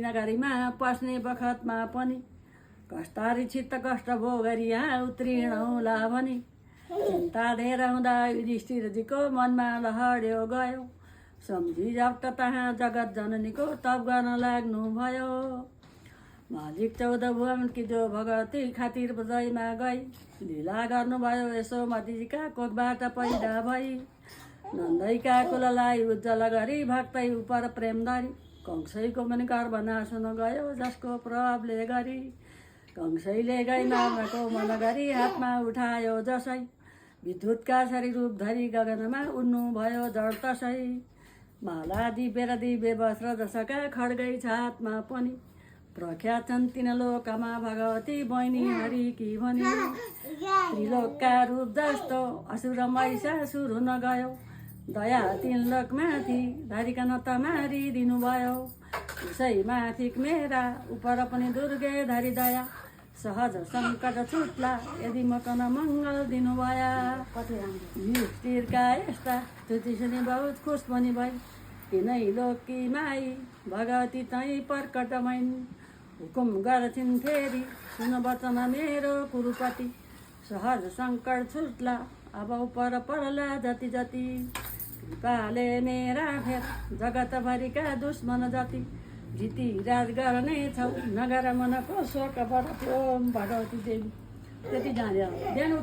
नगरीमा पस्ने बखतमा पनि कष्टारी चित्त कष्ट भोगरी यहाँ उत्रिणौला भनी चिन्ता धेर हुँदा युधिष्ठिरजीको मनमा लहड्यो गयो। सम्झी जप्त तहाँ जगत जननीको तप गर्न लाग्नु भयो। मालिक 14 भुवनकी जो भगवती खातिर बजाइमा गई लीला गर्नुभयो यशोमतीका कोखबाट पैदा भई नन्दैका कुललाई उज्जवल गरी भक्तै उपर प्रेम धरी कंसैको पनि गर्भ नाश हुन गयो जसको प्रभावले गरी कंसैले गई मार्नको मन गरी हातमा उठायो जसै विद्युतका शरीर रूप धरी गगनमा उड्नु भयो जड तसै माला दिव्य वस्त्र जसका खड्गै छ हातमा पनि प्रख्यात छन् तीन लोकमा भगवती बहिनी हरिकी भनी त्रिलोकका रूप जस्तो असुर महिषासुर हुन गयो दया 3 लोकमाथि धरिकन त मारिदिनु भयो उसै माथिक मेरा उपर पनि दुर्गे धरी दया सहज सङ्कट छुट्ला यदि मकन मङ्गल दिनु भया। युधिष्ठिरका यस्ता स्तुति सुनि बहुत खुस पनि भई तिनै लोकी माई भगवती तै प्रकट भइन् हुकुम गर्छिन् फेरि सुन वचन मेरो कुरुपति सहज सङ्कट छुट्ला अब उपर परला जति जति कृपाले मेरा फेर जगतभरिका दुश्मन जति जिती राज गर्ने छौ नगर मनको शोक बढ्थ्यो भगवती देवी त्यति जाने बिहान